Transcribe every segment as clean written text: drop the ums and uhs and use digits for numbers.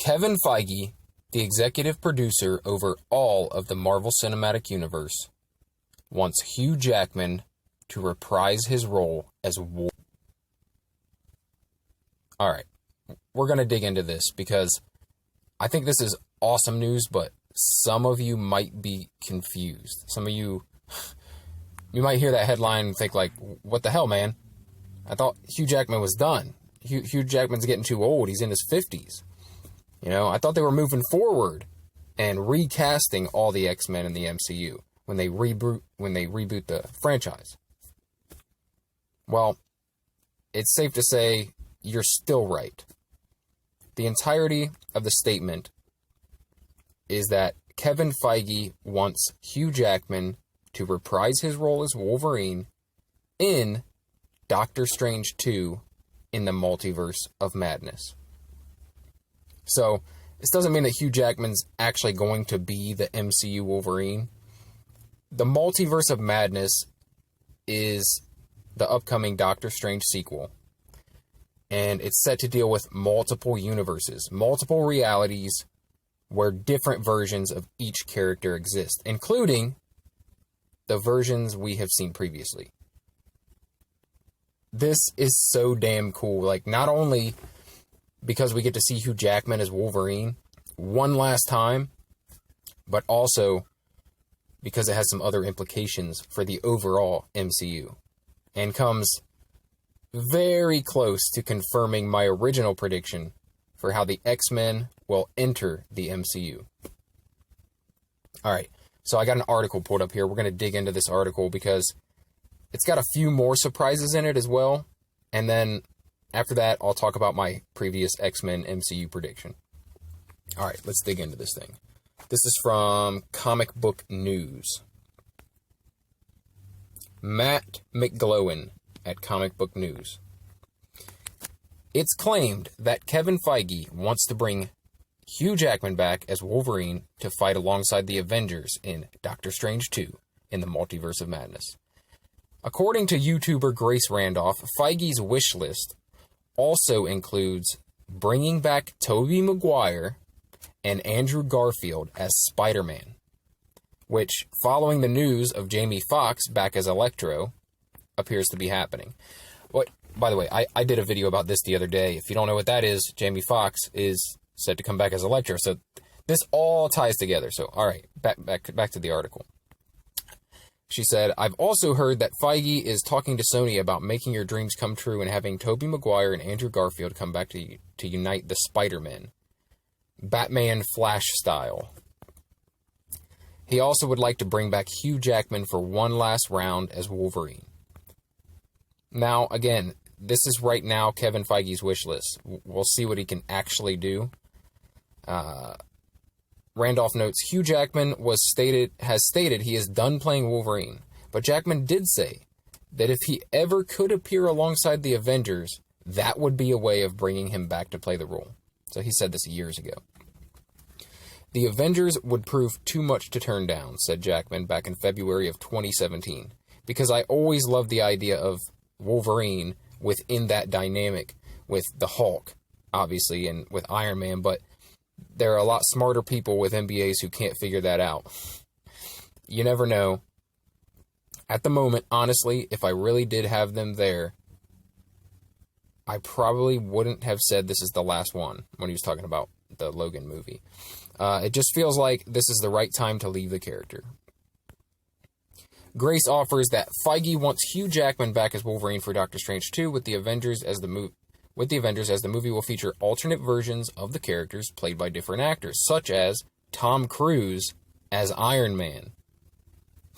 Kevin Feige, the executive producer over all of the Marvel Cinematic Universe, wants Hugh Jackman to reprise his role as Wolverine. Alright, we're going to dig into this because I think this is awesome news, but some of you might be confused. Some of you might hear that headline and think like, what the hell, man? I thought Hugh Jackman was done. Hugh Jackman's getting too old. He's in his 50s. You know, I thought they were moving forward and recasting all the X-Men in the MCU when they reboot the franchise. Well, it's safe to say you're still right. The entirety of the statement is that Kevin Feige wants Hugh Jackman to reprise his role as Wolverine in Doctor Strange 2 in the Multiverse of Madness. So, this doesn't mean that Hugh Jackman's actually going to be the MCU Wolverine. The Multiverse of Madness is the upcoming Doctor Strange sequel. And it's set to deal with multiple universes, multiple realities where different versions of each character exist, including the versions we have seen previously. This is so damn cool. Like, not only because we get to see Hugh Jackman as Wolverine one last time, but also because it has some other implications for the overall MCU, and comes very close to confirming my original prediction for how the X-Men will enter the MCU. Alright, so I got an article pulled up here. We're going to dig into this article because it's got a few more surprises in it as well, and then after that, I'll talk about my previous X-Men MCU prediction. Alright, let's dig into this thing. This is from Comic Book News. Matt McGlowan at Comic Book News. It's claimed that Kevin Feige wants to bring Hugh Jackman back as Wolverine to fight alongside the Avengers in Doctor Strange 2 in the Multiverse of Madness. According to YouTuber Grace Randolph, Feige's wish list also includes bringing back Tobey Maguire and Andrew Garfield as Spider-Man, which, following the news of Jamie Foxx back as Electro, appears to be happening. But, by the way, I did a video about this the other day. If you don't know what that is, Jamie Foxx is said to come back as Electro, so this all ties together. So, alright, back to the article. She said, I've also heard that Feige is talking to Sony about making your dreams come true and having Tobey Maguire and Andrew Garfield come back to unite the Spider-Men. Batman Flash style. He also would like to bring back Hugh Jackman for one last round as Wolverine. Now, again, this is right now Kevin Feige's wish list. We'll see what he can actually do. Randolph notes, Hugh Jackman has stated he is done playing Wolverine, but Jackman did say that if he ever could appear alongside the Avengers, that would be a way of bringing him back to play the role. So he said this years ago. The Avengers would prove too much to turn down, said Jackman back in February of 2017, because I always loved the idea of Wolverine within that dynamic with the Hulk, obviously, and with Iron Man, but there are a lot smarter people with MBAs who can't figure that out. You never know. At the moment, honestly, if I really did have them there, I probably wouldn't have said this is the last one when he was talking about the Logan movie. It just feels like this is the right time to leave the character. Grace offers that Feige wants Hugh Jackman back as Wolverine for Doctor Strange 2 with the Avengers as the movie will feature alternate versions of the characters played by different actors, such as Tom Cruise as Iron Man.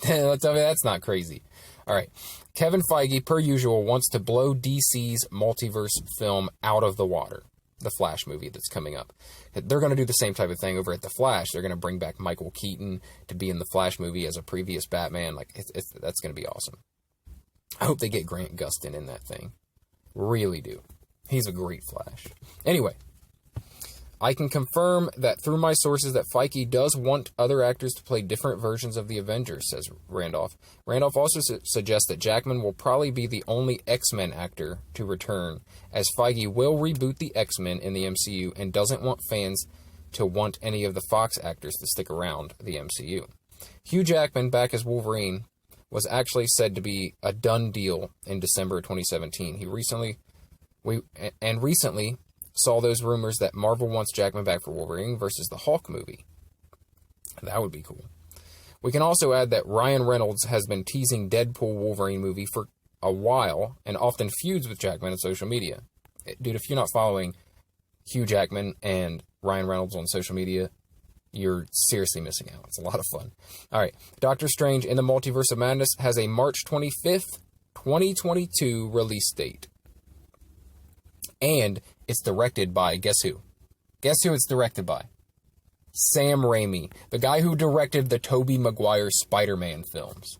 Tell me that's not crazy. Alright, Kevin Feige, per usual, wants to blow DC's multiverse film out of the water. The Flash movie that's coming up. They're going to do the same type of thing over at The Flash. They're going to bring back Michael Keaton to be in the Flash movie as a previous Batman. Like, that's going to be awesome. I hope they get Grant Gustin in that thing. Really do. He's a great Flash. Anyway, I can confirm that through my sources that Feige does want other actors to play different versions of the Avengers, says Randolph. Randolph also suggests that Jackman will probably be the only X-Men actor to return, as Feige will reboot the X-Men in the MCU and doesn't want fans to want any of the Fox actors to stick around the MCU. Hugh Jackman, back as Wolverine, was actually said to be a done deal in December of 2017. He recently saw those rumors that Marvel wants Jackman back for Wolverine versus the Hulk movie. That would be cool. We can also add that Ryan Reynolds has been teasing Deadpool Wolverine movie for a while and often feuds with Jackman on social media. Dude, if you're not following Hugh Jackman and Ryan Reynolds on social media, you're seriously missing out. It's a lot of fun. All right. Doctor Strange in the Multiverse of Madness has a March 25th, 2022 release date. And it's directed by, guess who? Guess who it's directed by? Sam Raimi, the guy who directed the Tobey Maguire Spider-Man films.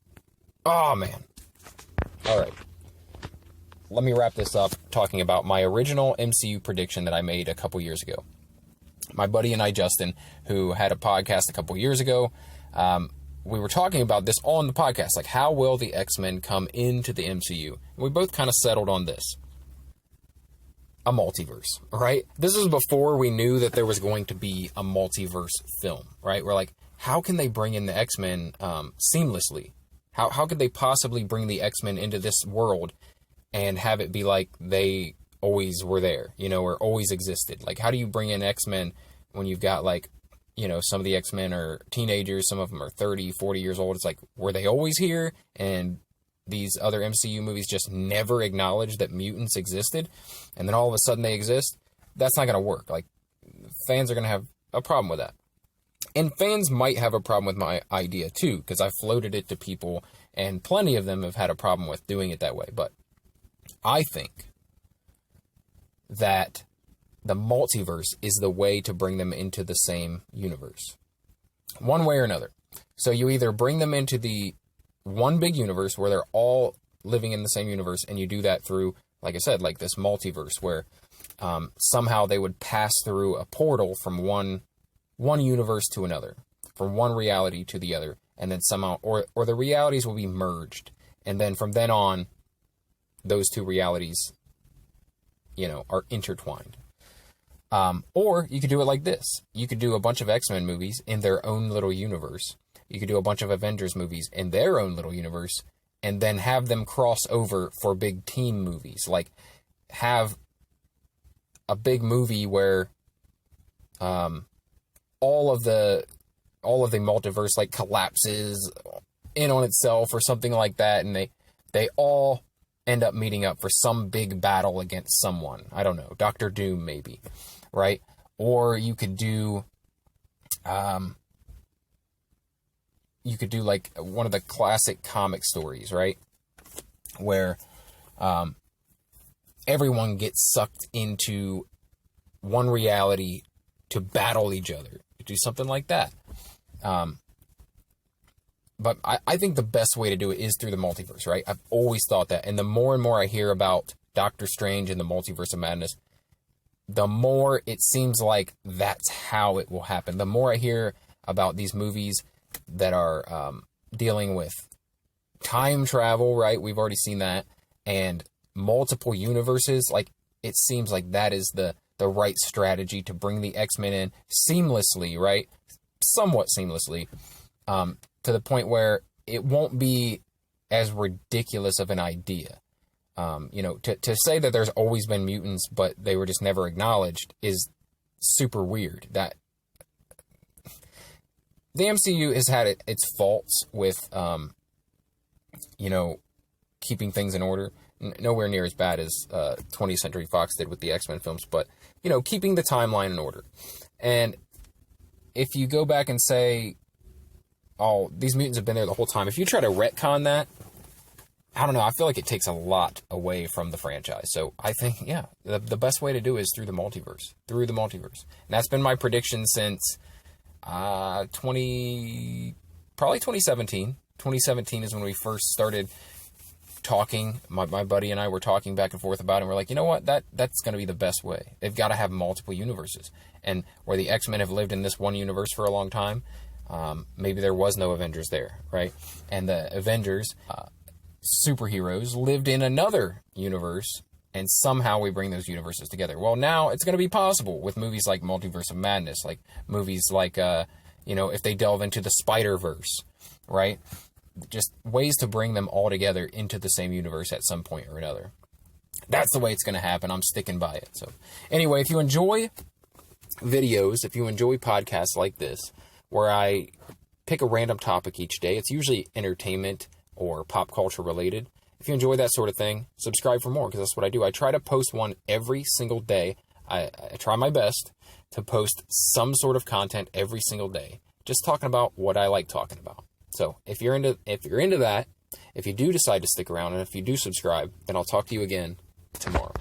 Oh, man. All right. Let me wrap this up talking about my original MCU prediction that I made a couple years ago. My buddy and I, Justin, who had a podcast a couple years ago, we were talking about this on the podcast, like how will the X-Men come into the MCU? And we both kind of settled on this. A multiverse, right? This is before we knew that there was going to be a multiverse film, right? We're like, how can they bring in the X-Men seamlessly? How could they possibly bring the X-Men into this world and have it be like they always were there, you know, or always existed? Like, how do you bring in X-Men when you've got, like, you know, some of the X-Men are teenagers, some of them are 30, 40 years old. It's like, were they always here? And these other MCU movies just never acknowledged that mutants existed, and then all of a sudden they exist. That's not going to work. Like, fans are going to have a problem with that. And fans might have a problem with my idea too, because I floated it to people, and plenty of them have had a problem with doing it that way. But I think that the multiverse is the way to bring them into the same universe, one way or another. So you either bring them into the one big universe where they're all living in the same universe, and you do that through, like I said, like this multiverse where somehow they would pass through a portal from one universe to another, from one reality to the other, and then somehow, or the realities will be merged, and then from then on, those two realities, you know, are intertwined. Or you could do it like this. You could do a bunch of X-Men movies in their own little universe. You could do a bunch of Avengers movies in their own little universe, and then have them cross over for big team movies. Like, have a big movie where all of the multiverse like collapses in on itself or something like that, and they all end up meeting up for some big battle against someone. I don't know, Doctor Doom maybe, right? Or you could do like one of the classic comic stories, right? Where everyone gets sucked into one reality to battle each other. You do something like that. But I think the best way to do it is through the multiverse, right? I've always thought that. And the more and more I hear about Doctor Strange and the Multiverse of Madness, the more it seems like that's how it will happen. The more I hear about these movies that are dealing with time travel, right? We've already seen that. And multiple universes, like, it seems like that is the right strategy to bring the X-Men in seamlessly, right? Somewhat seamlessly, to the point where it won't be as ridiculous of an idea. You know, to say that there's always been mutants, but they were just never acknowledged is super weird. That the MCU has had its faults with, you know, keeping things in order. Nowhere near as bad as 20th Century Fox did with the X-Men films, but, you know, keeping the timeline in order. And if you go back and say, oh, these mutants have been there the whole time, if you try to retcon that, I don't know, I feel like it takes a lot away from the franchise. So I think, yeah, the best way to do it is through the multiverse. Through the multiverse. And that's been my prediction since probably 2017. 2017 is when we first started talking. My buddy and I were talking back and forth about it, and we're like, you know what, that's going to be the best way. They've got to have multiple universes. And where the X-Men have lived in this one universe for a long time, maybe there was no Avengers there, right? And the Avengers, superheroes, lived in another universe and somehow we bring those universes together. Well, now it's going to be possible with movies like Multiverse of Madness, like movies like, if they delve into the Spider-Verse, right? Just ways to bring them all together into the same universe at some point or another. That's the way it's going to happen. I'm sticking by it. So anyway, if you enjoy videos, if you enjoy podcasts like this, where I pick a random topic each day, it's usually entertainment or pop culture related. If you enjoy that sort of thing, subscribe for more, because that's what I do. I try to post one every single day. I try my best to post some sort of content every single day, just talking about what I like talking about. So if you're into that, if you do decide to stick around, and if you do subscribe, then I'll talk to you again tomorrow.